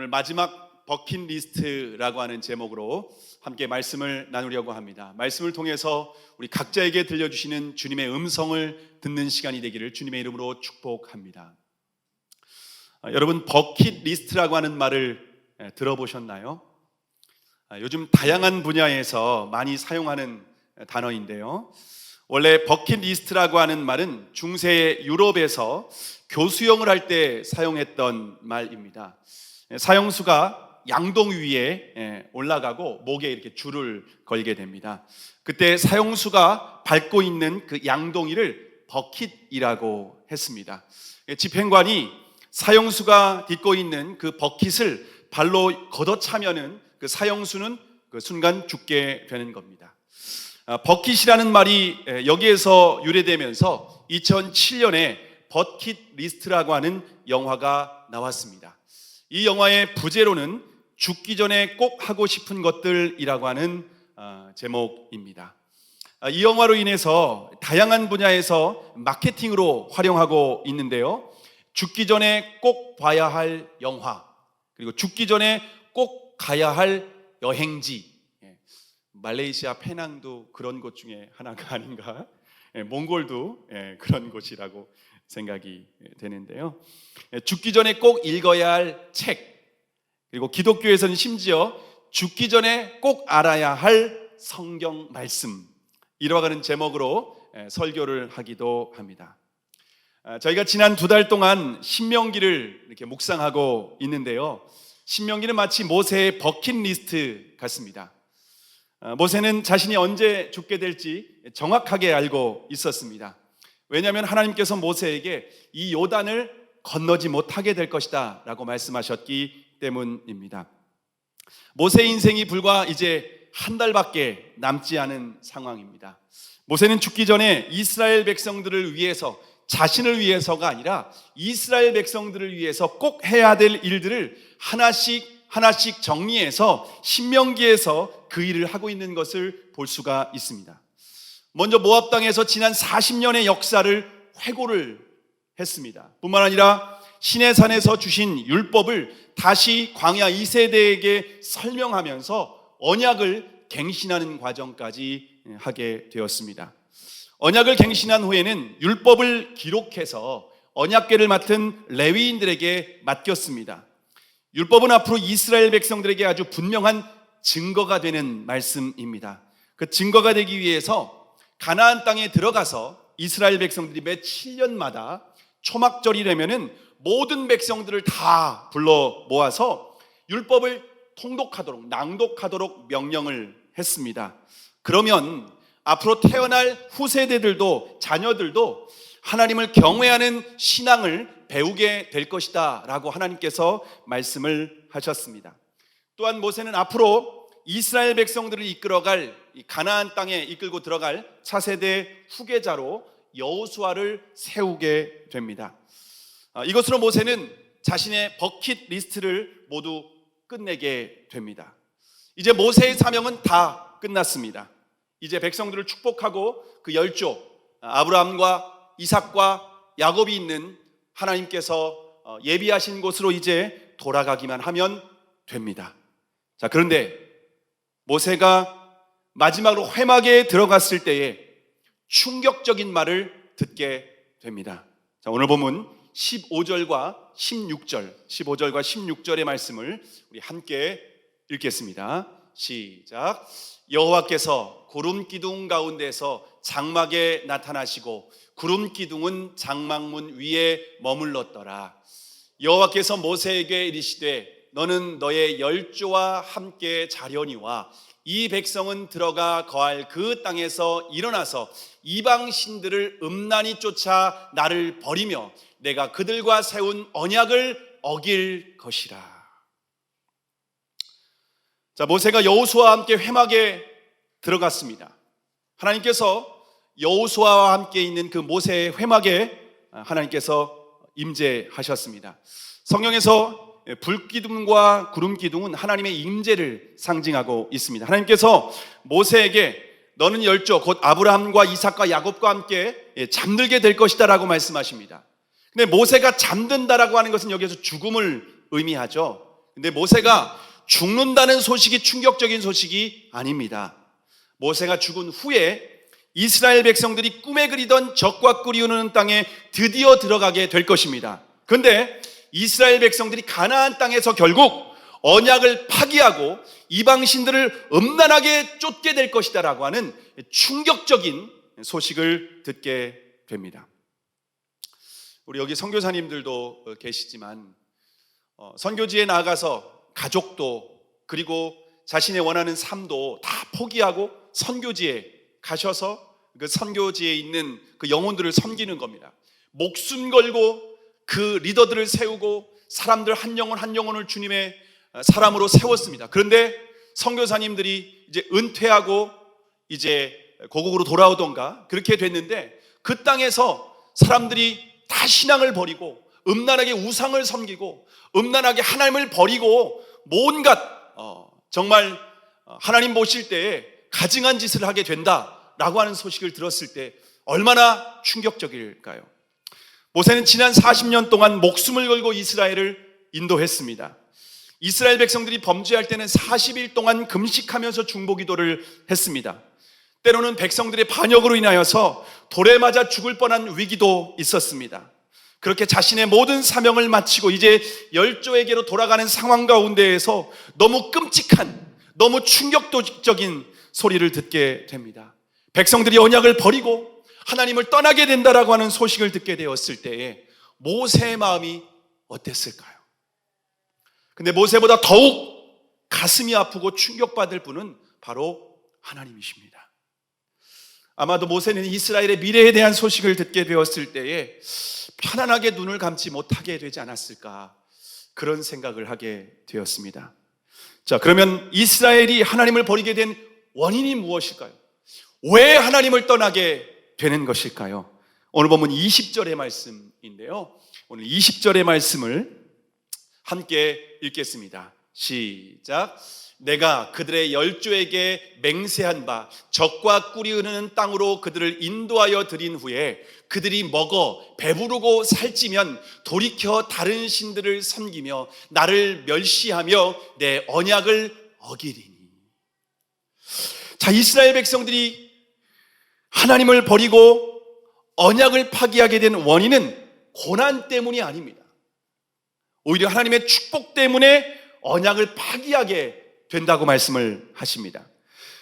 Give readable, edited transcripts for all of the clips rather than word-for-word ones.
오늘 마지막 버킷리스트라고 하는 제목으로 함께 말씀을 나누려고 합니다. 말씀을 통해서 우리 각자에게 들려주시는 주님의 음성을 듣는 시간이 되기를 주님의 이름으로 축복합니다. 여러분, 버킷리스트라고 하는 말을 들어보셨나요? 요즘 다양한 분야에서 많이 사용하는 단어인데요, 원래 버킷리스트라고 하는 말은 중세 유럽에서 교수형을 할 때 사용했던 말입니다. 사형수가 양동 위에 올라가고 목에 이렇게 줄을 걸게 됩니다. 그때 사형수가 밟고 있는 그 양동이를 버킷이라고 했습니다. 집행관이 사형수가 딛고 있는 그 버킷을 발로 걷어차면은 그 사형수는 그 순간 죽게 되는 겁니다. 버킷이라는 말이 여기에서 유래되면서 2007년에 버킷리스트라고 하는 영화가 나왔습니다. 이 영화의 부제로는 죽기 전에 꼭 하고 싶은 것들이라고 하는 제목입니다. 이 영화로 인해서 다양한 분야에서 마케팅으로 활용하고 있는데요, 죽기 전에 꼭 봐야 할 영화, 그리고 죽기 전에 꼭 가야 할 여행지, 말레이시아 페낭도 그런 곳 중에 하나가 아닌가, 몽골도 그런 곳이라고 생각이 되는데요, 죽기 전에 꼭 읽어야 할 책, 그리고 기독교에서는 심지어 죽기 전에 꼭 알아야 할 성경 말씀, 이와 같은 제목으로 설교를 하기도 합니다. 저희가 지난 2달 동안 신명기를 이렇게 묵상하고 있는데요, 신명기는 마치 모세의 버킷리스트 같습니다. 모세는 자신이 언제 죽게 될지 정확하게 알고 있었습니다. 왜냐하면 하나님께서 모세에게 이 요단을 건너지 못하게 될 것이다 라고 말씀하셨기 때문입니다. 모세의 인생이 불과 이제 한 달밖에 남지 않은 상황입니다. 모세는 죽기 전에 이스라엘 백성들을 위해서, 자신을 위해서가 아니라 이스라엘 백성들을 위해서 꼭 해야 될 일들을 하나씩 정리해서 신명기에서 그 일을 하고 있는 것을 볼 수가 있습니다. 먼저 모압 땅에서 지난 40년의 역사를 회고를 했습니다. 뿐만 아니라 시내산에서 주신 율법을 다시 광야 2세대에게 설명하면서 언약을 갱신하는 과정까지 하게 되었습니다. 언약을 갱신한 후에는 율법을 기록해서 언약궤를 맡은 레위인들에게 맡겼습니다. 율법은 앞으로 이스라엘 백성들에게 아주 분명한 증거가 되는 말씀입니다. 그 증거가 되기 위해서 가나안 땅에 들어가서 이스라엘 백성들이 매 7년마다 초막절이 되면은 모든 백성들을 다 불러 모아서 율법을 통독하도록, 낭독하도록 명령을 했습니다. 그러면 앞으로 태어날 후세대들도, 자녀들도 하나님을 경외하는 신앙을 배우게 될 것이다 라고 하나님께서 말씀을 하셨습니다. 또한 모세는 앞으로 이스라엘 백성들을 이끌어갈, 가나안 땅에 이끌고 들어갈 차세대 후계자로 여호수아를 세우게 됩니다. 이것으로 모세는 자신의 버킷리스트를 모두 끝내게 됩니다. 이제 모세의 사명은 다 끝났습니다. 이제 백성들을 축복하고 그 10족, 아브라함과 이삭과 야곱이 있는 하나님께서 예비하신 곳으로 이제 돌아가기만 하면 됩니다. 자, 그런데 모세가 마지막으로 회막에 들어갔을 때에 충격적인 말을 듣게 됩니다. 자, 오늘 본문 15절과 16절의 말씀을 우리 함께 읽겠습니다. 시작. 여호와께서 구름 기둥 가운데서 장막에 나타나시고 구름 기둥은 장막문 위에 머물렀더라. 여호와께서 모세에게 이르시되 너는 너의 10조와 함께 자려니와 이 백성은 들어가 거할 그 땅에서 일어나서 이방 신들을 음란히 쫓아 나를 버리며 내가 그들과 세운 언약을 어길 것이라. 자, 모세가 여호수아와 함께 회막에 들어갔습니다. 하나님께서 여호수아와 함께 있는 그 모세의 회막에 하나님께서 임재하셨습니다. 성경에서 불기둥과 구름기둥은 하나님의 임재를 상징하고 있습니다. 하나님께서 모세에게 너는 10조, 곧 아브라함과 이삭과 야곱과 함께 잠들게 될 것이다 라고 말씀하십니다. 근데 모세가 잠든다라고 하는 것은 여기에서 죽음을 의미하죠. 근데 모세가 죽는다는 소식이 충격적인 소식이 아닙니다. 모세가 죽은 후에 이스라엘 백성들이 꿈에 그리던 적과 꿀이 흐르는 땅에 드디어 들어가게 될 것입니다. 그런데 이스라엘 백성들이 가나안 땅에서 결국 언약을 파기하고 이방신들을 음란하게 쫓게 될 것이다라고 하는 충격적인 소식을 듣게 됩니다. 우리 여기 선교사님들도 계시지만 선교지에 나가서 가족도 그리고 자신의 원하는 삶도 다 포기하고 선교지에 가셔서 그 선교지에 있는 그 영혼들을 섬기는 겁니다. 목숨 걸고 그 리더들을 세우고 사람들 한 영혼 한 영혼을 주님의 사람으로 세웠습니다. 그런데 선교사님들이 이제 은퇴하고 이제 고국으로 돌아오던가 그렇게 됐는데 그 땅에서 사람들이 다 신앙을 버리고 음란하게 우상을 섬기고 음란하게 하나님을 버리고 뭔가 정말 하나님 보실 때에 가증한 짓을 하게 된다라고 하는 소식을 들었을 때 얼마나 충격적일까요? 모세는 지난 40년 동안 목숨을 걸고 이스라엘을 인도했습니다. 이스라엘 백성들이 범죄할 때는 40일 동안 금식하면서 중보기도를 했습니다. 때로는 백성들의 반역으로 인하여서 돌에 맞아 죽을 뻔한 위기도 있었습니다. 그렇게 자신의 모든 사명을 마치고 이제 열조에게로 돌아가는 상황 가운데에서 너무 끔찍한, 너무 충격적인 소리를 듣게 됩니다. 백성들이 언약을 버리고 하나님을 떠나게 된다라고 하는 소식을 듣게 되었을 때에 모세의 마음이 어땠을까요? 근데 모세보다 더욱 가슴이 아프고 충격받을 분은 바로 하나님이십니다. 아마도 모세는 이스라엘의 미래에 대한 소식을 듣게 되었을 때에 편안하게 눈을 감지 못하게 되지 않았을까, 그런 생각을 하게 되었습니다. 자, 그러면 이스라엘이 하나님을 버리게 된 원인이 무엇일까요? 왜 하나님을 떠나게 되는 것일까요? 오늘 본문 20절의 말씀인데요, 오늘 20절의 말씀을 함께 읽겠습니다. 시작. 내가 그들의 열조에게 맹세한 바 적과 꿀이 흐르는 땅으로 그들을 인도하여 드린 후에 그들이 먹어 배부르고 살찌면 돌이켜 다른 신들을 섬기며 나를 멸시하며 내 언약을 어기리니. 자, 이스라엘 백성들이 하나님을 버리고 언약을 파기하게 된 원인은 고난 때문이 아닙니다. 오히려 하나님의 축복 때문에 언약을 파기하게 된다고 말씀을 하십니다.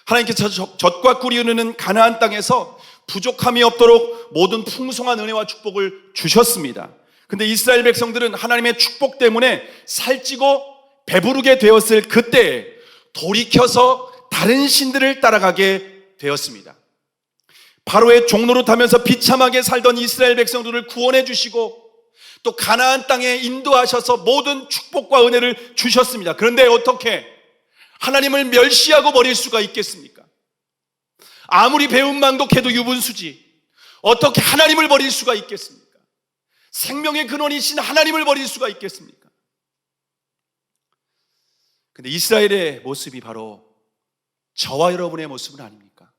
하나님께서 젖과 꿀이 흐르는 가나안 땅에서 부족함이 없도록 모든 풍성한 은혜와 축복을 주셨습니다. 근데 이스라엘 백성들은 하나님의 축복 때문에 살찌고 배부르게 되었을 그때에 돌이켜서 다른 신들을 따라가게 되었습니다. 바로의 종로로 타면서 비참하게 살던 이스라엘 백성들을 구원해 주시고 또 가나안 땅에 인도하셔서 모든 축복과 은혜를 주셨습니다. 그런데 어떻게 하나님을 멸시하고 버릴 수가 있겠습니까? 아무리 배은망덕해도 유분수지 어떻게 하나님을 버릴 수가 있겠습니까? 생명의 근원이신 하나님을 버릴 수가 있겠습니까? 근데 이스라엘의 모습이 바로 저와 여러분의 모습은 아닙니까?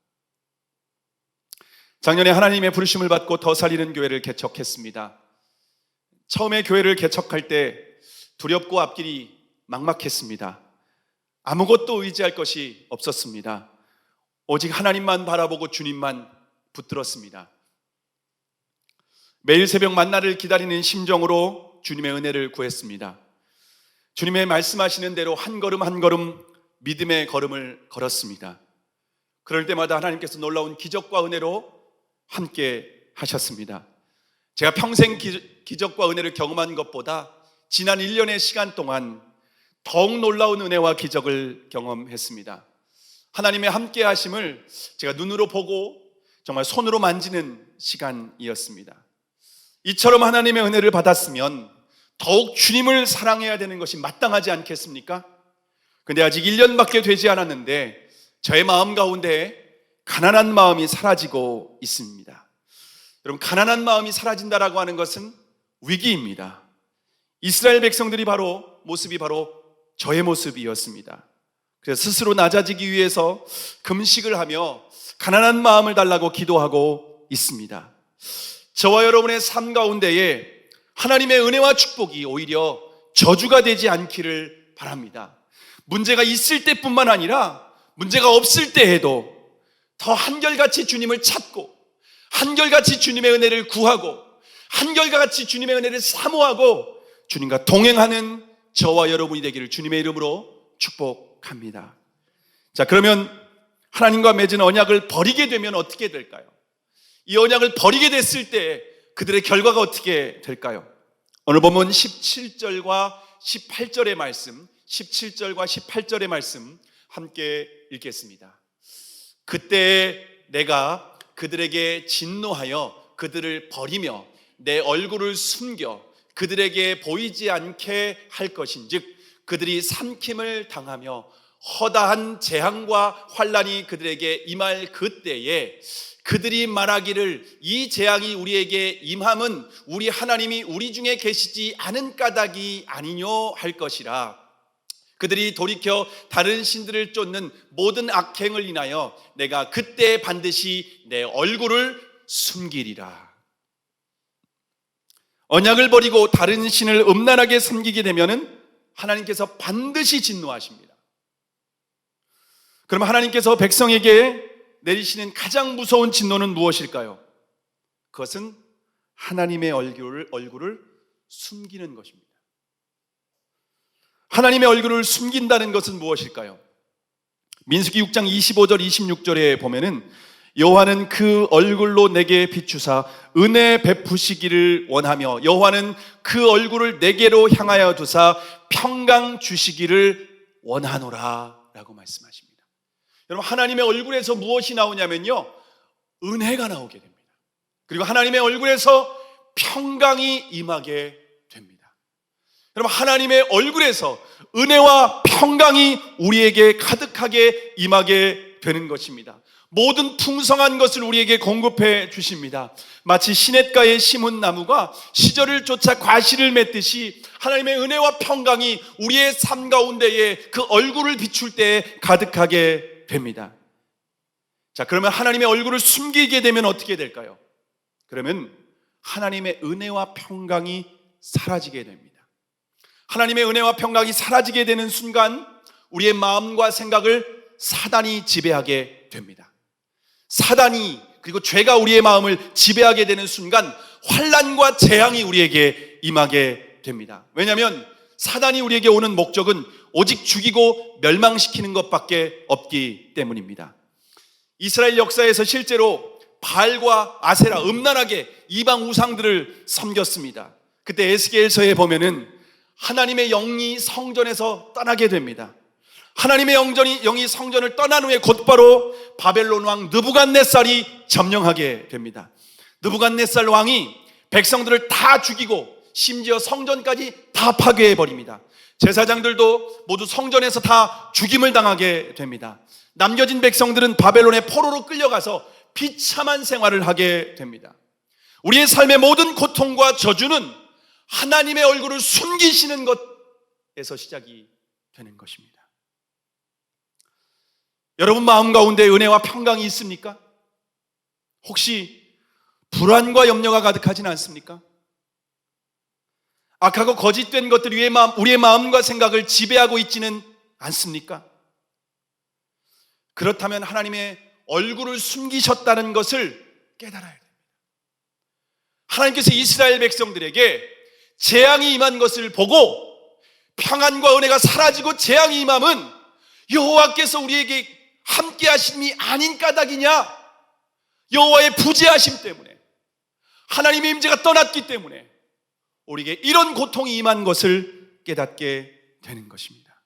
작년에 하나님의 부르심을 받고 더 살리는 교회를 개척했습니다. 처음에 교회를 개척할 때 두렵고 앞길이 막막했습니다. 아무것도 의지할 것이 없었습니다. 오직 하나님만 바라보고 주님만 붙들었습니다. 매일 새벽 만나를 기다리는 심정으로 주님의 은혜를 구했습니다. 주님의 말씀하시는 대로 한 걸음 한 걸음 믿음의 걸음을 걸었습니다. 그럴 때마다 하나님께서 놀라운 기적과 은혜로 함께 하셨습니다. 제가 평생 기적과 은혜를 경험한 것보다 지난 1년의 시간 동안 더욱 놀라운 은혜와 기적을 경험했습니다. 하나님의 함께 하심을 제가 눈으로 보고 정말 손으로 만지는 시간이었습니다. 이처럼 하나님의 은혜를 받았으면 더욱 주님을 사랑해야 되는 것이 마땅하지 않겠습니까? 근데 아직 1년밖에 되지 않았는데 저의 마음 가운데 가난한 마음이 사라지고 있습니다. 여러분, 가난한 마음이 사라진다라고 하는 것은 위기입니다. 이스라엘 백성들이 모습이 바로 저의 모습이었습니다. 그래서 스스로 낮아지기 위해서 금식을 하며 가난한 마음을 달라고 기도하고 있습니다. 저와 여러분의 삶 가운데에 하나님의 은혜와 축복이 오히려 저주가 되지 않기를 바랍니다. 문제가 있을 때뿐만 아니라 문제가 없을 때에도 더 한결같이 주님을 찾고 한결같이 주님의 은혜를 구하고 한결같이 주님의 은혜를 사모하고 주님과 동행하는 저와 여러분이 되기를 주님의 이름으로 축복합니다. 자, 그러면 하나님과 맺은 언약을 버리게 되면 어떻게 될까요? 이 언약을 버리게 됐을 때 그들의 결과가 어떻게 될까요? 오늘 보면 17절과 18절의 말씀, 17절과 18절의 말씀 함께 읽겠습니다. 그때 내가 그들에게 진노하여 그들을 버리며 내 얼굴을 숨겨 그들에게 보이지 않게 할 것인즉 그들이 삼킴을 당하며 허다한 재앙과 환난이 그들에게 임할 그때에 그들이 말하기를 이 재앙이 우리에게 임함은 우리 하나님이 우리 중에 계시지 않은 까닭이 아니뇨 할 것이라. 그들이 돌이켜 다른 신들을 쫓는 모든 악행을 인하여 내가 그때 반드시 내 얼굴을 숨기리라. 언약을 버리고 다른 신을 음란하게 섬기게 되면은 하나님께서 반드시 진노하십니다. 그럼 하나님께서 백성에게 내리시는 가장 무서운 진노는 무엇일까요? 그것은 하나님의 얼굴을 숨기는 것입니다. 하나님의 얼굴을 숨긴다는 것은 무엇일까요? 민수기 6장 25절 26절에 보면은 여호와는 그 얼굴로 내게 비추사 은혜 베푸시기를 원하며 여호와는 그 얼굴을 내게로 향하여 두사 평강 주시기를 원하노라 라고 말씀하십니다. 여러분, 하나님의 얼굴에서 무엇이 나오냐면요, 은혜가 나오게 됩니다. 그리고 하나님의 얼굴에서 평강이 임하게 됩니다. 여러분, 하나님의 얼굴에서 은혜와 평강이 우리에게 가득하게 임하게 되는 것입니다. 모든 풍성한 것을 우리에게 공급해 주십니다. 마치 시냇가에 심은 나무가 시절을 쫓아 과실을 맺듯이 하나님의 은혜와 평강이 우리의 삶 가운데에 그 얼굴을 비출 때 가득하게 됩니다. 자, 그러면 하나님의 얼굴을 숨기게 되면 어떻게 될까요? 그러면 하나님의 은혜와 평강이 사라지게 됩니다. 하나님의 은혜와 평강이 사라지게 되는 순간 우리의 마음과 생각을 사단이 지배하게 됩니다. 사단이 그리고 죄가 우리의 마음을 지배하게 되는 순간 환난과 재앙이 우리에게 임하게 됩니다. 왜냐하면 사단이 우리에게 오는 목적은 오직 죽이고 멸망시키는 것밖에 없기 때문입니다. 이스라엘 역사에서 실제로 바알과 아세라, 음란하게 이방 우상들을 섬겼습니다. 그때 에스겔서에 보면은 하나님의 영이 성전에서 떠나게 됩니다. 하나님의 영이 성전을 떠난 후에 곧바로 바벨론 왕 느부갓네살이 점령하게 됩니다. 느부갓네살 왕이 백성들을 다 죽이고 심지어 성전까지 다 파괴해버립니다. 제사장들도 모두 성전에서 다 죽임을 당하게 됩니다. 남겨진 백성들은 바벨론의 포로로 끌려가서 비참한 생활을 하게 됩니다. 우리의 삶의 모든 고통과 저주는 하나님의 얼굴을 숨기시는 것에서 시작이 되는 것입니다. 여러분 마음 가운데 은혜와 평강이 있습니까? 혹시 불안과 염려가 가득하지는 않습니까? 악하고 거짓된 것들이 우리의 마음과 생각을 지배하고 있지는 않습니까? 그렇다면 하나님의 얼굴을 숨기셨다는 것을 깨달아야 됩니다. 하나님께서 이스라엘 백성들에게 재앙이 임한 것을 보고 평안과 은혜가 사라지고 재앙이 임함은 여호와께서 우리에게 함께 하심이 아닌 까닭이냐? 여호와의 부재하심 때문에, 하나님의 임재가 떠났기 때문에 우리에게 이런 고통이 임한 것을 깨닫게 되는 것입니다.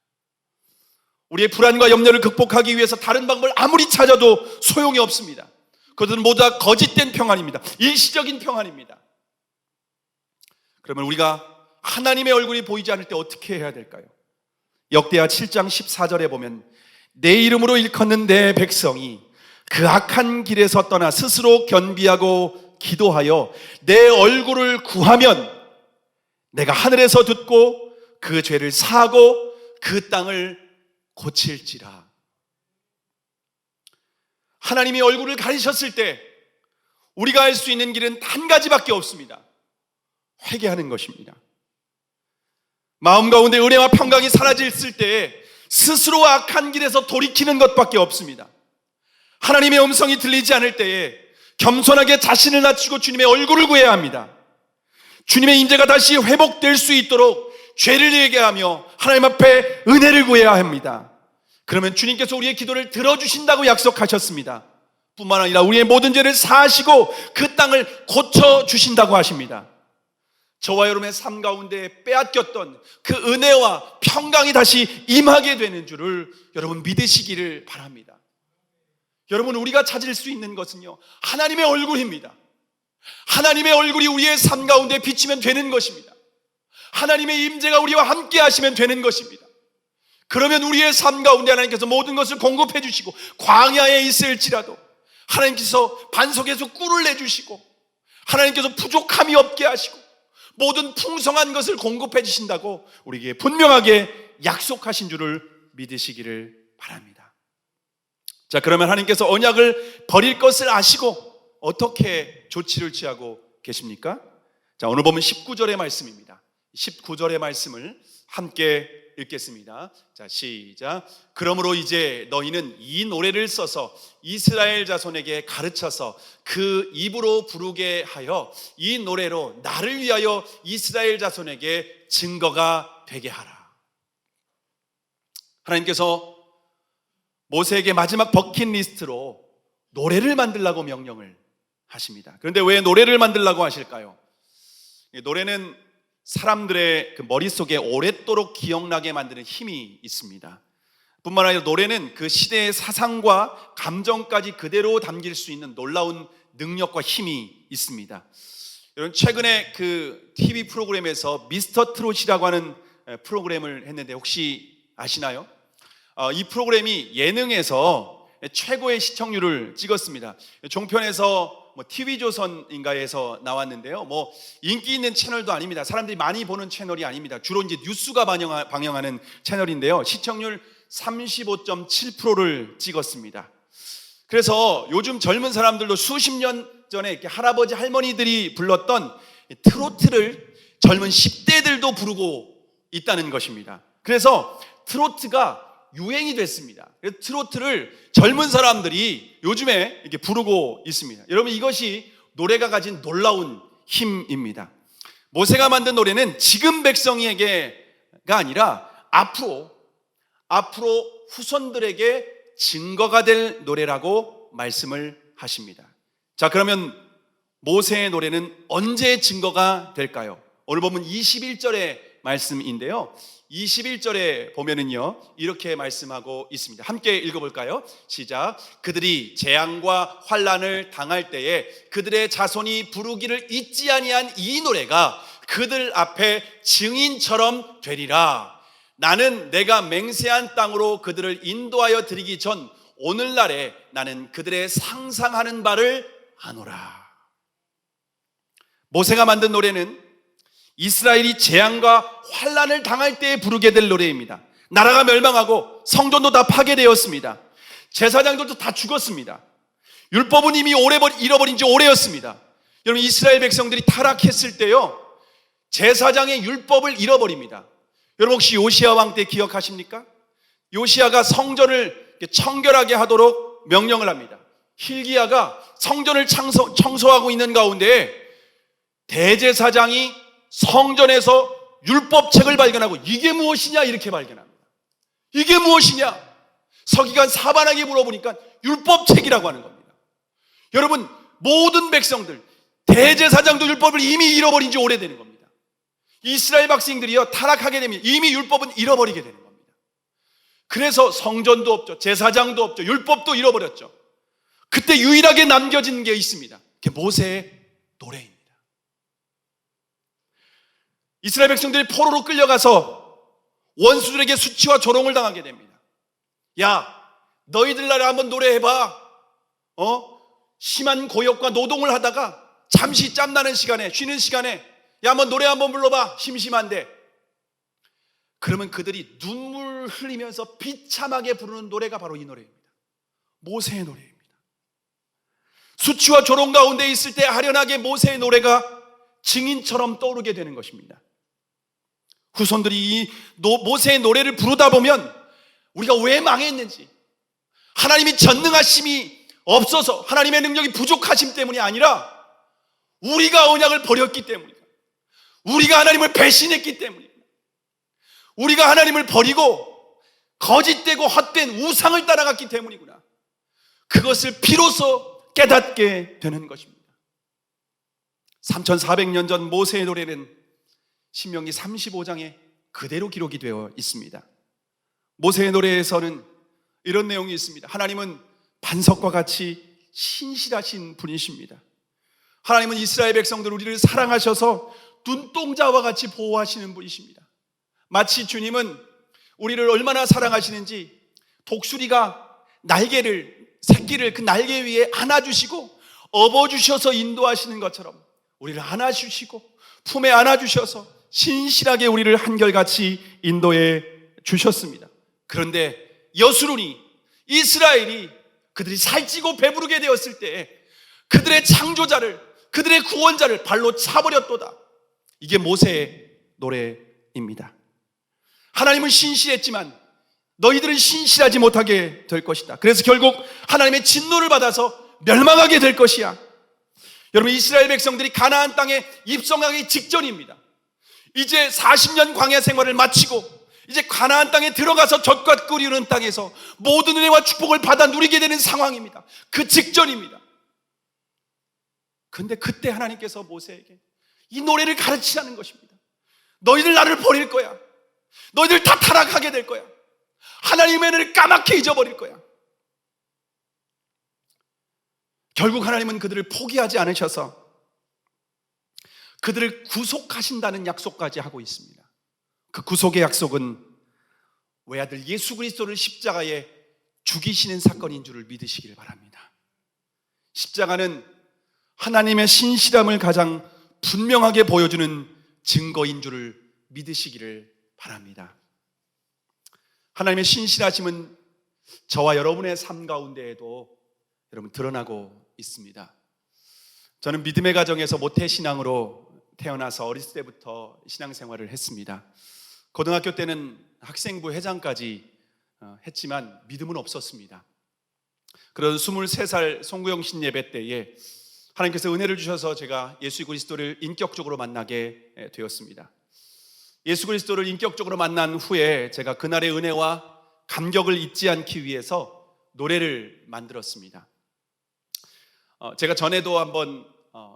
우리의 불안과 염려를 극복하기 위해서 다른 방법을 아무리 찾아도 소용이 없습니다. 그것은 모두 다 거짓된 평안입니다. 일시적인 평안입니다. 그러면 우리가 하나님의 얼굴이 보이지 않을 때 어떻게 해야 될까요? 역대하 7장 14절에 보면 내 이름으로 일컫는 내 백성이 그 악한 길에서 떠나 스스로 겸비하고 기도하여 내 얼굴을 구하면 내가 하늘에서 듣고 그 죄를 사하고 그 땅을 고칠지라. 하나님이 얼굴을 가리셨을 때 우리가 할 수 있는 길은 한 가지밖에 없습니다. 회개하는 것입니다. 마음 가운데 은혜와 평강이 사라졌을 때 스스로 악한 길에서 돌이키는 것밖에 없습니다. 하나님의 음성이 들리지 않을 때에 겸손하게 자신을 낮추고 주님의 얼굴을 구해야 합니다. 주님의 임재가 다시 회복될 수 있도록 죄를 얘기하며 하나님 앞에 은혜를 구해야 합니다. 그러면 주님께서 우리의 기도를 들어주신다고 약속하셨습니다. 뿐만 아니라 우리의 모든 죄를 사하시고 그 땅을 고쳐주신다고 하십니다. 저와 여러분의 삶 가운데 빼앗겼던 그 은혜와 평강이 다시 임하게 되는 줄을 여러분 믿으시기를 바랍니다. 여러분, 우리가 찾을 수 있는 것은요, 하나님의 얼굴입니다. 하나님의 얼굴이 우리의 삶 가운데 비치면 되는 것입니다. 하나님의 임재가 우리와 함께 하시면 되는 것입니다. 그러면 우리의 삶 가운데 하나님께서 모든 것을 공급해 주시고, 광야에 있을지라도 하나님께서 반석에서 꿀을 내주시고, 하나님께서 부족함이 없게 하시고 모든 풍성한 것을 공급해 주신다고 우리에게 분명하게 약속하신 줄을 믿으시기를 바랍니다. 자, 그러면 하나님께서 언약을 버릴 것을 아시고 어떻게 조치를 취하고 계십니까? 자, 오늘 보면 19절의 말씀입니다. 19절의 말씀을 함께 읽겠습니다. 자, 시작. 그러므로 이제 너희는 이 노래를 써서 이스라엘 자손에게 가르쳐서 그 입으로 부르게 하여 이 노래로 나를 위하여 이스라엘 자손에게 증거가 되게 하라. 하나님께서 모세에게 마지막 버킷리스트로 노래를 만들라고 명령을 하십니다. 그런데 왜 노래를 만들라고 하실까요? 노래는 사람들의 그 머릿속에 오랫도록 기억나게 만드는 힘이 있습니다. 뿐만 아니라 노래는 그 시대의 사상과 감정까지 그대로 담길 수 있는 놀라운 능력과 힘이 있습니다. 여러분, 최근에 그 TV 프로그램에서 미스터 트롯이라고 하는 프로그램을 했는데 혹시 아시나요? 이 프로그램이 예능에서 최고의 시청률을 찍었습니다. 종편에서 TV조선인가에서 나왔는데요. 인기 있는 채널도 아닙니다. 사람들이 많이 보는 채널이 아닙니다. 주로 이제 뉴스가 방영하는 채널인데요. 시청률 35.7%를 찍었습니다. 그래서 요즘 젊은 사람들도 수십 년 전에 이렇게 할아버지 할머니들이 불렀던 트로트를 젊은 10대들도 부르고 있다는 것입니다. 그래서 트로트가 유행이 됐습니다. 그래서 트로트를 젊은 사람들이 요즘에 이렇게 부르고 있습니다. 여러분, 이것이 노래가 가진 놀라운 힘입니다. 모세가 만든 노래는 지금 백성에게가 아니라 앞으로 후손들에게 증거가 될 노래라고 말씀을 하십니다. 자, 그러면 모세의 노래는 언제 증거가 될까요? 오늘 보면 21절의 말씀인데요. 21절에 보면은요, 이렇게 말씀하고 있습니다. 함께 읽어볼까요? 시작. 그들이 재앙과 환난을 당할 때에 그들의 자손이 부르기를 잊지 아니한 이 노래가 그들 앞에 증인처럼 되리라. 나는 내가 맹세한 땅으로 그들을 인도하여 드리기 전 오늘날에 나는 그들의 상상하는 바를 아노라. 모세가 만든 노래는 이스라엘이 재앙과 환난을 당할 때에 부르게 될 노래입니다. 나라가 멸망하고 성전도 다 파괴되었습니다. 제사장들도 다 죽었습니다. 율법은 이미 잃어버린 지 오래였습니다. 여러분, 이스라엘 백성들이 타락했을 때요, 제사장의 율법을 잃어버립니다. 여러분, 혹시 요시야 왕 때 기억하십니까? 요시야가 성전을 청결하게 하도록 명령을 합니다. hil기야가 성전을 청소하고 있는 가운데 대제사장이 성전에서 율법책을 발견하고 이게 무엇이냐 이렇게 발견합니다. 이게 무엇이냐? 서기관 사반에게 물어보니까 율법책이라고 하는 겁니다. 여러분, 모든 백성들, 대제사장도 율법을 이미 잃어버린 지 오래되는 겁니다. 이스라엘 백성들이요, 타락하게 되면 이미 율법은 잃어버리게 되는 겁니다. 그래서 성전도 없죠, 제사장도 없죠, 율법도 잃어버렸죠. 그때 유일하게 남겨진 게 있습니다. 그게 모세의 노래입니다. 이스라엘 백성들이 포로로 끌려가서 원수들에게 수치와 조롱을 당하게 됩니다. 야, 너희들 나라 한번 노래해봐. 심한 고역과 노동을 하다가 잠시 짬나는 시간에, 쉬는 시간에 야, 한번 노래 한번 불러봐. 심심한데. 그러면 그들이 눈물 흘리면서 비참하게 부르는 노래가 바로 이 노래입니다. 모세의 노래입니다. 수치와 조롱 가운데 있을 때 아련하게 모세의 노래가 증인처럼 떠오르게 되는 것입니다. 후손들이 이 모세의 노래를 부르다 보면 우리가 왜 망했는지, 하나님이 전능하심이 없어서 하나님의 능력이 부족하심 때문이 아니라 우리가 언약을 버렸기 때문이다. 우리가 하나님을 배신했기 때문이다. 우리가 하나님을 버리고 거짓되고 헛된 우상을 따라갔기 때문이구나. 그것을 비로소 깨닫게 되는 것입니다. 3400년 전 모세의 노래는 신명기 35장에 그대로 기록이 되어 있습니다. 모세의 노래에서는 이런 내용이 있습니다. 하나님은 반석과 같이 신실하신 분이십니다. 하나님은 이스라엘 백성들 우리를 사랑하셔서 눈동자와 같이 보호하시는 분이십니다. 마치 주님은 우리를 얼마나 사랑하시는지 독수리가 새끼를 그 날개 위에 안아주시고 업어주셔서 인도하시는 것처럼 우리를 안아주시고 품에 안아주셔서 신실하게 우리를 한결같이 인도해 주셨습니다. 그런데 여수론이, 이스라엘이 그들이 살찌고 배부르게 되었을 때 그들의 창조자를, 그들의 구원자를 발로 차버렸도다. 이게 모세의 노래입니다. 하나님은 신실했지만 너희들은 신실하지 못하게 될 것이다. 그래서 결국 하나님의 진노를 받아서 멸망하게 될 것이야. 여러분, 이스라엘 백성들이 가나안 땅에 입성하기 직전입니다. 이제 40년 광야 생활을 마치고 이제 가나안 땅에 들어가서 젖과 꿀이 흐르는 땅에서 모든 은혜와 축복을 받아 누리게 되는 상황입니다. 그 직전입니다. 그런데 그때 하나님께서 모세에게 이 노래를 가르치라는 것입니다. 너희들 나를 버릴 거야. 너희들 다 타락하게 될 거야. 하나님의 은혜를 까맣게 잊어버릴 거야. 결국 하나님은 그들을 포기하지 않으셔서 그들을 구속하신다는 약속까지 하고 있습니다. 그 구속의 약속은 외아들 예수 그리스도를 십자가에 죽이시는 사건인 줄을 믿으시기를 바랍니다. 십자가는 하나님의 신실함을 가장 분명하게 보여주는 증거인 줄을 믿으시기를 바랍니다. 하나님의 신실하심은 저와 여러분의 삶 가운데에도 여러분 드러나고 있습니다. 저는 믿음의 가정에서 모태신앙으로 태어나서 어렸을 때부터 신앙생활을 했습니다. 고등학교 때는 학생부 회장까지 했지만 믿음은 없었습니다. 그런 23살 송구영신 예배 때에 하나님께서 은혜를 주셔서 제가 예수 그리스도를 인격적으로 만나게 되었습니다. 예수 그리스도를 인격적으로 만난 후에 제가 그날의 은혜와 감격을 잊지 않기 위해서 노래를 만들었습니다. 제가 전에도 한번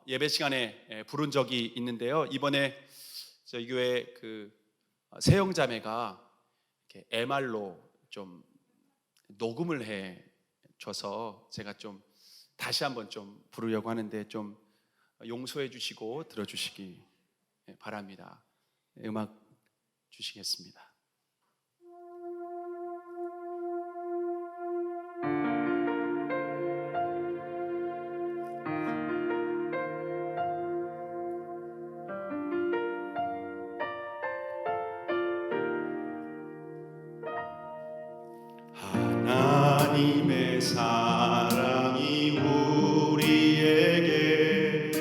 예배 시간에 부른 적이 있는데요. 이번에 저희 교회 그 세영자매가 이렇게 MR로 좀 녹음을 해 줘서 제가 좀 다시 한번 좀 부르려고 하는데 좀 용서해 주시고 들어주시기 바랍니다. 음악 주시겠습니다. 하나님의 사랑이 우리에게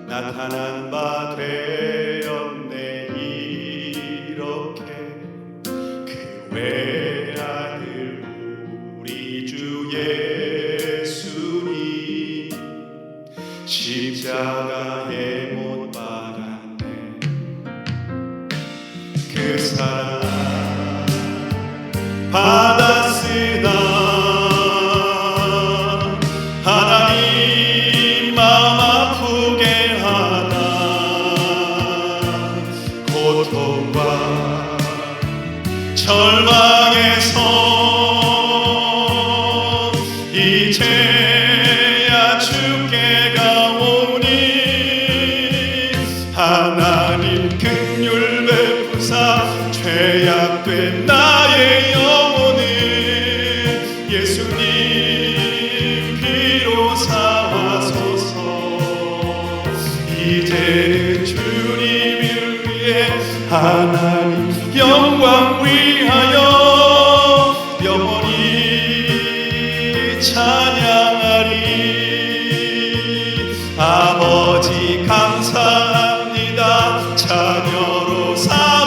나타난 바 되었네. 이렇게 그 외아들 우리 주 예수님 십자가에 못 박았네. 그 사랑 받았으나 하나님 마음 아프게 하나 고통과 절망에서 이제야 주께가 오니 하나님 긍휼 베푸사 죄악된 나의 예수님 피로 사하소서. 이제는 주님을 위해 하나님 영광 위하여 영원히 찬양하리. 아버지 감사합니다. 자녀로 사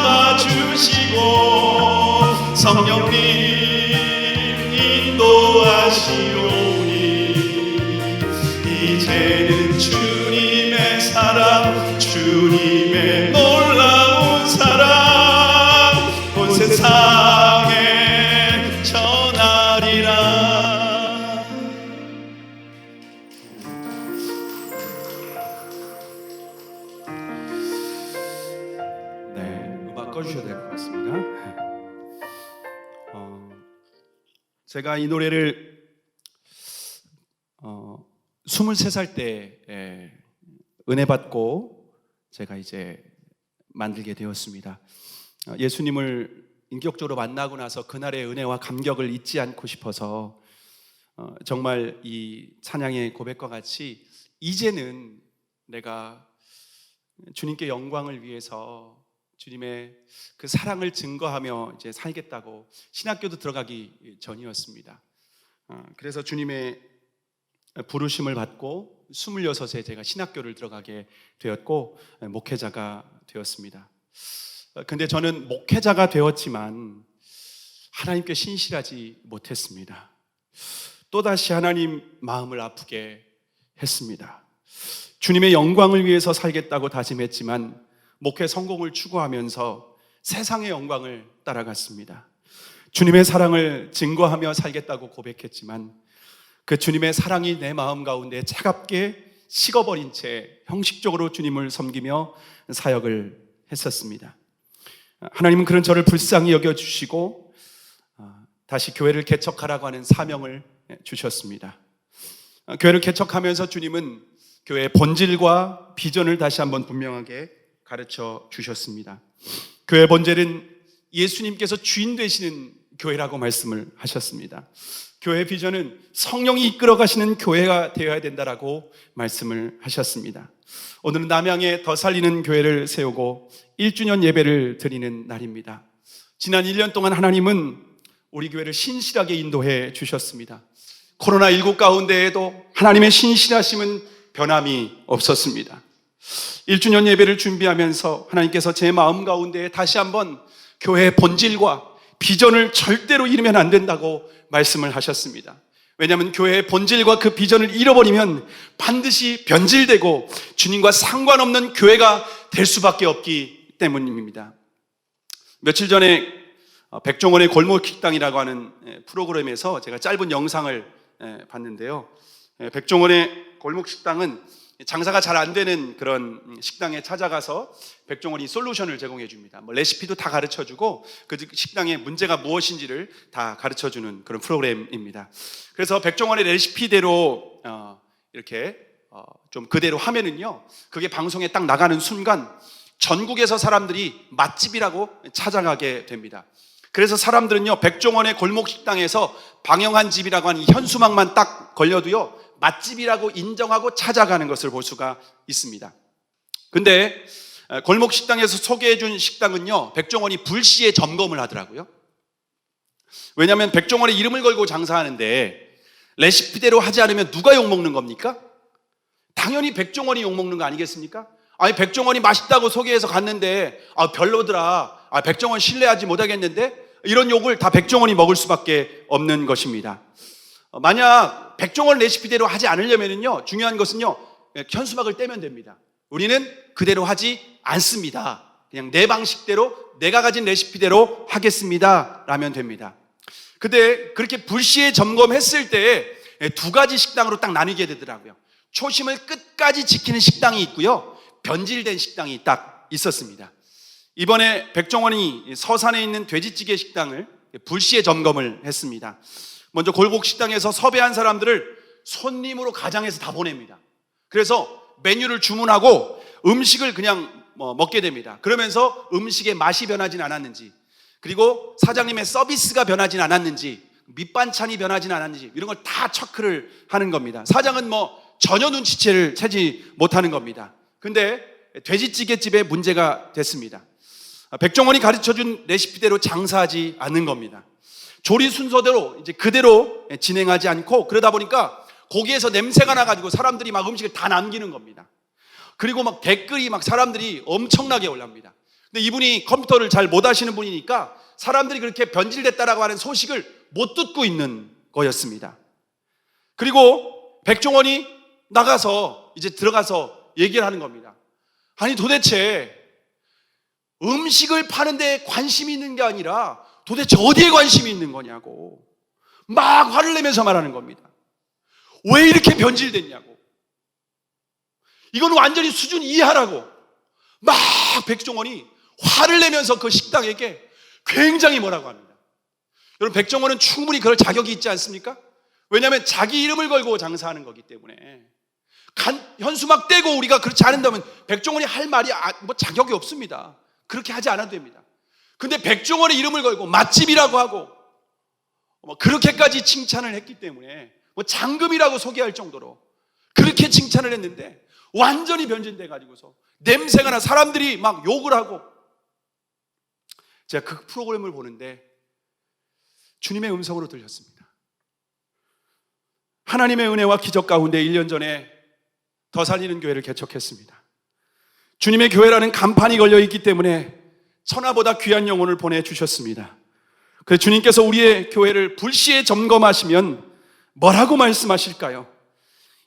이제는 주님의 사랑, 주님의 놀라운 사랑 온 세상에 전하리라. 네, 음악 꺼주셔야 될 것 같습니다. 제가 이 노래를 23살 때 은혜 받고 제가 이제 만들게 되었습니다. 예수님을 인격적으로 만나고 나서 그날의 은혜와 감격을 잊지 않고 싶어서 정말 이 찬양의 고백과 같이 이제는 내가 주님께 영광을 위해서 주님의 그 사랑을 증거하며 이제 살겠다고 신학교도 들어가기 전이었습니다. 그래서 주님의 부르심을 받고 26에 제가 신학교를 들어가게 되었고 목회자가 되었습니다. 근데 저는 목회자가 되었지만 하나님께 신실하지 못했습니다. 또다시 하나님 마음을 아프게 했습니다. 주님의 영광을 위해서 살겠다고 다짐했지만 목회 성공을 추구하면서 세상의 영광을 따라갔습니다. 주님의 사랑을 증거하며 살겠다고 고백했지만 그 주님의 사랑이 내 마음 가운데 차갑게 식어버린 채 형식적으로 주님을 섬기며 사역을 했었습니다. 하나님은 그런 저를 불쌍히 여겨주시고 다시 교회를 개척하라고 하는 사명을 주셨습니다. 교회를 개척하면서 주님은 교회의 본질과 비전을 다시 한번 분명하게 가르쳐 주셨습니다. 교회 본질은 예수님께서 주인 되시는 교회라고 말씀을 하셨습니다. 교회 비전은 성령이 이끌어 가시는 교회가 되어야 된다라고 말씀을 하셨습니다. 오늘은 남양에 더 살리는 교회를 세우고 1주년 예배를 드리는 날입니다. 지난 1년 동안 하나님은 우리 교회를 신실하게 인도해 주셨습니다. 코로나19 가운데에도 하나님의 신실하심은 변함이 없었습니다. 1주년 예배를 준비하면서 하나님께서 제 마음 가운데 다시 한번 교회의 본질과 비전을 절대로 잃으면 안 된다고 말씀을 하셨습니다. 왜냐하면 교회의 본질과 그 비전을 잃어버리면 반드시 변질되고 주님과 상관없는 교회가 될 수밖에 없기 때문입니다. 며칠 전에 백종원의 골목식당이라고 하는 프로그램에서 제가 짧은 영상을 봤는데요. 백종원의 골목식당은 장사가 잘 안 되는 그런 식당에 찾아가서 백종원이 솔루션을 제공해 줍니다. 레시피도 다 가르쳐 주고 그 식당의 문제가 무엇인지를 다 가르쳐 주는 그런 프로그램입니다. 그래서 백종원의 레시피대로 이렇게 좀 그대로 하면은요, 그게 방송에 딱 나가는 순간 전국에서 사람들이 맛집이라고 찾아가게 됩니다. 그래서 사람들은요, 백종원의 골목식당에서 방영한 집이라고 하는 현수막만 딱 걸려도요, 맛집이라고 인정하고 찾아가는 것을 볼 수가 있습니다. 근데 골목식당에서 소개해준 식당은요, 백종원이 불시에 점검을 하더라고요. 왜냐하면 백종원의 이름을 걸고 장사하는데 레시피대로 하지 않으면 누가 욕먹는 겁니까? 당연히 백종원이 욕먹는 거 아니겠습니까? 아니, 백종원이 맛있다고 소개해서 갔는데 별로더라, 백종원 신뢰하지 못하겠는데, 이런 욕을 다 백종원이 먹을 수밖에 없는 것입니다. 만약 백종원 레시피대로 하지 않으려면요, 중요한 것은요, 현수막을 떼면 됩니다. 우리는 그대로 하지 않습니다. 그냥 내 방식대로, 내가 가진 레시피대로 하겠습니다 라면 됩니다. 근데 그렇게 불시에 점검했을 때 두 가지 식당으로 딱 나뉘게 되더라고요. 초심을 끝까지 지키는 식당이 있고요, 변질된 식당이 딱 있었습니다. 이번에 백종원이 서산에 있는 돼지찌개 식당을 불시에 점검을 했습니다. 먼저 골목식당에서 섭외한 사람들을 손님으로 가장해서 다 보냅니다. 그래서 메뉴를 주문하고 음식을 그냥 먹게 됩니다. 그러면서 음식의 맛이 변하진 않았는지, 그리고 사장님의 서비스가 변하진 않았는지, 밑반찬이 변하진 않았는지, 이런 걸 다 체크를 하는 겁니다. 사장은 전혀 눈치채를 채지 못하는 겁니다. 근데 돼지찌개집에 문제가 됐습니다. 백종원이 가르쳐준 레시피대로 장사하지 않는 겁니다. 조리 순서대로 이제 그대로 진행하지 않고, 그러다 보니까 고기에서 냄새가 나가지고 사람들이 막 음식을 다 남기는 겁니다. 그리고 막 댓글이 막 사람들이 엄청나게 올라옵니다. 근데 이분이 컴퓨터를 잘 못 하시는 분이니까 사람들이 그렇게 변질됐다라고 하는 소식을 못 듣고 있는 거였습니다. 그리고 백종원이 나가서 이제 들어가서 얘기를 하는 겁니다. 아니 도대체 음식을 파는데 관심이 있는 게 아니라 도대체 어디에 관심이 있는 거냐고 막 화를 내면서 말하는 겁니다. 왜 이렇게 변질됐냐고. 이건 완전히 수준 이하라고 막 백종원이 화를 내면서 그 식당에게 굉장히 뭐라고 합니다. 여러분, 백종원은 충분히 그럴 자격이 있지 않습니까? 왜냐하면 자기 이름을 걸고 장사하는 거기 때문에. 현수막 떼고 우리가 그렇지 않은다면 백종원이 할 말이 뭐 자격이 없습니다. 그렇게 하지 않아도 됩니다. 근데 백종원의 이름을 걸고 맛집이라고 하고 뭐 그렇게까지 칭찬을 했기 때문에 뭐 장금이라고 소개할 정도로 그렇게 칭찬을 했는데 완전히 변질돼 가지고서 냄새가 나 사람들이 막 욕을 하고. 제가 그 프로그램을 보는데 주님의 음성으로 들렸습니다. 하나님의 은혜와 기적 가운데 1년 전에 더 살리는 교회를 개척했습니다. 주님의 교회라는 간판이 걸려있기 때문에 천하보다 귀한 영혼을 보내주셨습니다. 그래서 주님께서 우리의 교회를 불시에 점검하시면 뭐라고 말씀하실까요?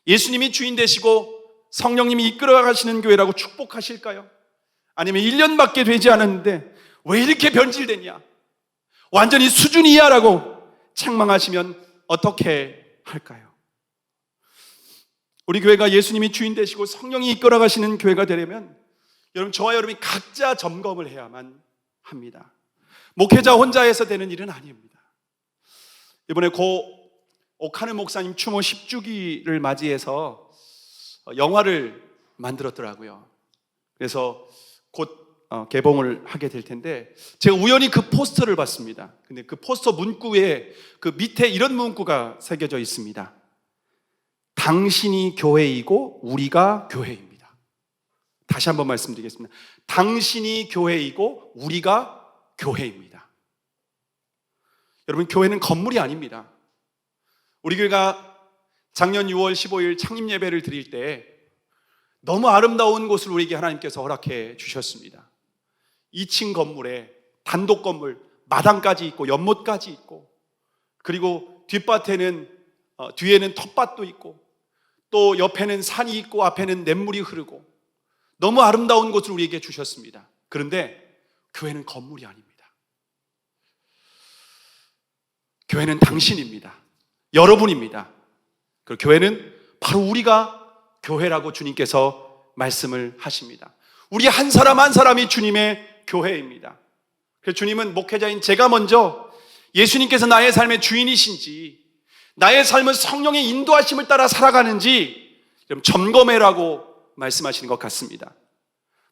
예수님이 주인 되시고 성령님이 이끌어 가시는 교회라고 축복하실까요? 아니면 1년밖에 되지 않았는데 왜 이렇게 변질됐냐? 완전히 수준 이하라고 책망하시면 어떻게 할까요? 우리 교회가 예수님이 주인 되시고 성령이 이끌어 가시는 교회가 되려면 여러분, 저와 여러분이 각자 점검을 해야만 합니다. 목회자 혼자 해서 되는 일은 아닙니다. 이번에 고 옥하는 목사님 추모 10주기를 맞이해서 영화를 만들었더라고요. 그래서 곧 개봉을 하게 될 텐데 제가 우연히 그 포스터를 봤습니다. 근데 그 포스터 문구에 그 밑에 이런 문구가 새겨져 있습니다. 당신이 교회이고 우리가 교회입니다. 다시 한번 말씀드리겠습니다. 당신이 교회이고 우리가 교회입니다. 여러분, 교회는 건물이 아닙니다. 우리 교회가 작년 6월 15일 창립 예배를 드릴 때 너무 아름다운 곳을 우리에게 하나님께서 허락해 주셨습니다. 2층 건물에 단독 건물, 마당까지 있고 연못까지 있고, 그리고 뒷밭에는 뒤에는 텃밭도 있고, 또 옆에는 산이 있고 앞에는 냇물이 흐르고 너무 아름다운 곳을 우리에게 주셨습니다. 그런데 교회는 건물이 아닙니다. 교회는 당신입니다. 여러분입니다. 그 교회는 바로 우리가 교회라고 주님께서 말씀을 하십니다. 우리 한 사람 한 사람이 주님의 교회입니다. 그래서 주님은 목회자인 제가 먼저 예수님께서 나의 삶의 주인이신지, 나의 삶은 성령의 인도하심을 따라 살아가는지 점검해라고 말씀하시는 것 같습니다.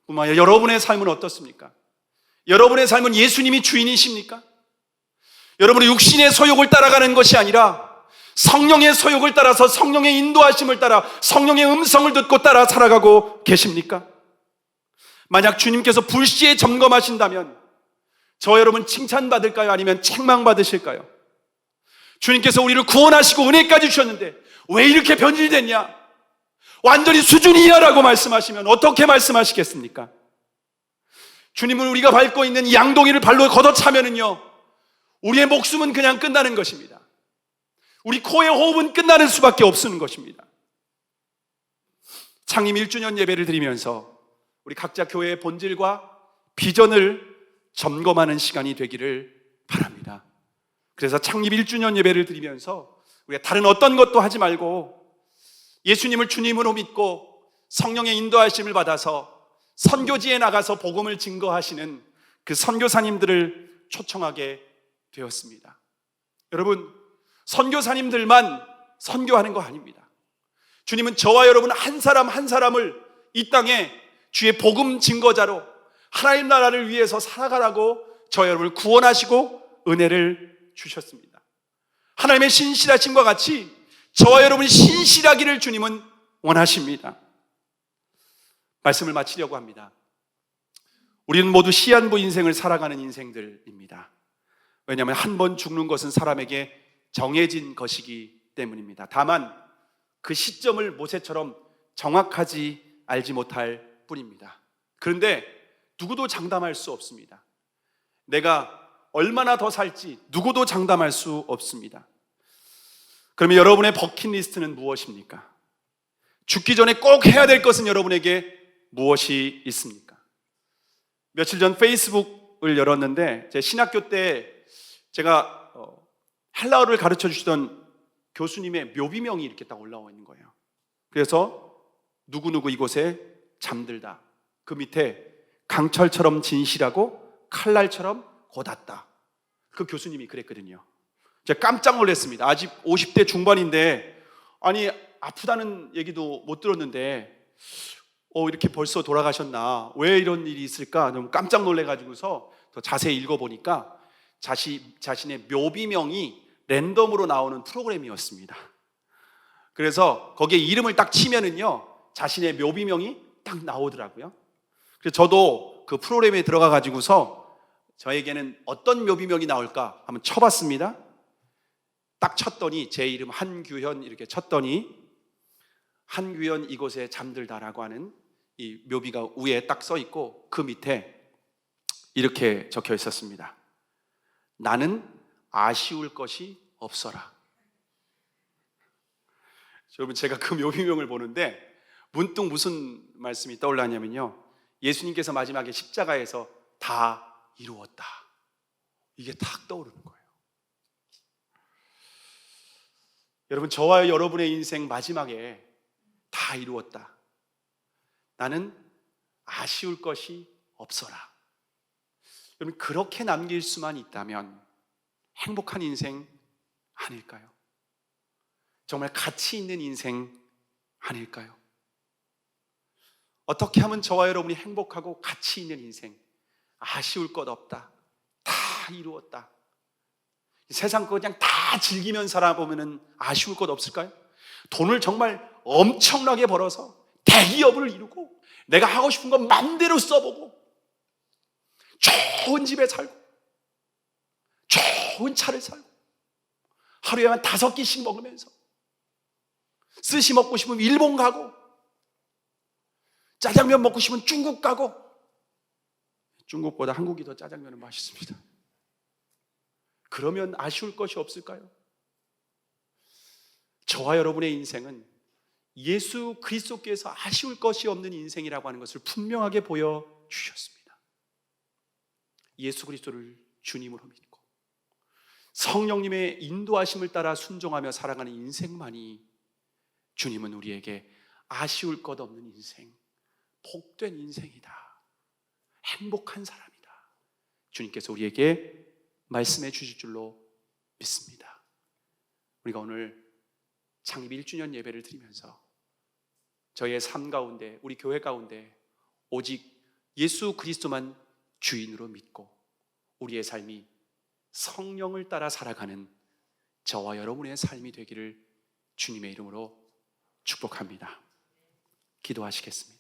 뿐만 아니라 여러분의 삶은 어떻습니까? 여러분의 삶은 예수님이 주인이십니까? 여러분의 육신의 소욕을 따라가는 것이 아니라 성령의 소욕을 따라서 성령의 인도하심을 따라 성령의 음성을 듣고 따라 살아가고 계십니까? 만약 주님께서 불시에 점검하신다면 저 여러분 칭찬받을까요? 아니면 책망받으실까요? 주님께서 우리를 구원하시고 은혜까지 주셨는데 왜 이렇게 변질됐냐? 완전히 수준 이하라고 말씀하시면 어떻게 말씀하시겠습니까? 주님은 우리가 밟고 있는 양동이를 발로 걷어차면은요, 우리의 목숨은 그냥 끝나는 것입니다. 우리 코의 호흡은 끝나는 수밖에 없는 것입니다. 창립 1주년 예배를 드리면서 우리 각자 교회의 본질과 비전을 점검하는 시간이 되기를 바랍니다. 그래서 창립 1주년 예배를 드리면서 우리가 다른 어떤 것도 하지 말고 예수님을 주님으로 믿고 성령의 인도하심을 받아서 선교지에 나가서 복음을 증거하시는 그 선교사님들을 초청하게 되었습니다. 여러분, 선교사님들만 선교하는 거 아닙니다. 주님은 저와 여러분 한 사람 한 사람을 이 땅에 주의 복음 증거자로 하나님 나라를 위해서 살아가라고 저와 여러분을 구원하시고 은혜를 주셨습니다. 하나님의 신실하심과 같이 저와 여러분이 신실하기를 주님은 원하십니다. 말씀을 마치려고 합니다. 우리는 모두 시한부 인생을 살아가는 인생들입니다. 왜냐하면 한 번 죽는 것은 사람에게 정해진 것이기 때문입니다. 다만 그 시점을 모세처럼 정확하지 알지 못할 뿐입니다. 그런데 누구도 장담할 수 없습니다. 내가 얼마나 더 살지 누구도 장담할 수 없습니다. 그러면 여러분의 버킷리스트는 무엇입니까? 죽기 전에 꼭 해야 될 것은 여러분에게 무엇이 있습니까? 며칠 전 페이스북을 열었는데 제 신학교 때 제가 헬라어를 가르쳐 주시던 교수님의 묘비명이 이렇게 딱 올라와 있는 거예요. 그래서 누구누구 이곳에 잠들다, 그 밑에 강철처럼 진실하고 칼날처럼 곧았다. 그 교수님이 그랬거든요. 제가 깜짝 놀랐습니다. 아직 50대 중반인데 아니 아프다는 얘기도 못 들었는데 이렇게 벌써 돌아가셨나, 왜 이런 일이 있을까 너무 깜짝 놀래가지고서 더 자세히 읽어보니까 자신의 묘비명이 랜덤으로 나오는 프로그램이었습니다. 그래서 거기에 이름을 딱 치면은요 자신의 묘비명이 딱 나오더라고요. 그래서 저도 그 프로그램에 들어가 가지고서 저에게는 어떤 묘비명이 나올까 한번 쳐봤습니다. 딱 쳤더니 제 이름 한규현 이렇게 쳤더니 한규현 이곳에 잠들다라고 하는 이 묘비가 위에 딱 써 있고 그 밑에 이렇게 적혀 있었습니다. 나는 아쉬울 것이 없어라. 여러분, 제가 그 묘비명을 보는데 문득 무슨 말씀이 떠올랐냐면요, 예수님께서 마지막에 십자가에서 다 이루었다, 이게 탁 떠오르는 거예요. 여러분, 저와 여러분의 인생 마지막에 다 이루었다, 나는 아쉬울 것이 없어라. 여러분, 그렇게 남길 수만 있다면 행복한 인생 아닐까요? 정말 가치 있는 인생 아닐까요? 어떻게 하면 저와 여러분이 행복하고 가치 있는 인생, 아쉬울 것 없다, 다 이루었다, 세상 거 그냥 다 즐기면 살아보면 아쉬울 것 없을까요? 돈을 정말 엄청나게 벌어서 대기업을 이루고 내가 하고 싶은 거 마음대로 써보고 좋은 집에 살고 좋은 차를 살고 하루에 한 5끼씩 먹으면서 스시 먹고 싶으면 일본 가고 짜장면 먹고 싶으면 중국 가고, 중국보다 한국이 더 짜장면은 맛있습니다. 그러면 아쉬울 것이 없을까요? 저와 여러분의 인생은 예수 그리스도께서 아쉬울 것이 없는 인생이라고 하는 것을 분명하게 보여주셨습니다. 예수 그리스도를 주님으로 믿고 성령님의 인도하심을 따라 순종하며 살아가는 인생만이 주님은 우리에게 아쉬울 것 없는 인생, 복된 인생이다, 행복한 사람이다, 주님께서 우리에게 말씀해 주실 줄로 믿습니다. 우리가 오늘 창립 1주년 예배를 드리면서 저희의 삶 가운데, 우리 교회 가운데 오직 예수 그리스도만 주인으로 믿고 우리의 삶이 성령을 따라 살아가는 저와 여러분의 삶이 되기를 주님의 이름으로 축복합니다. 기도하시겠습니다.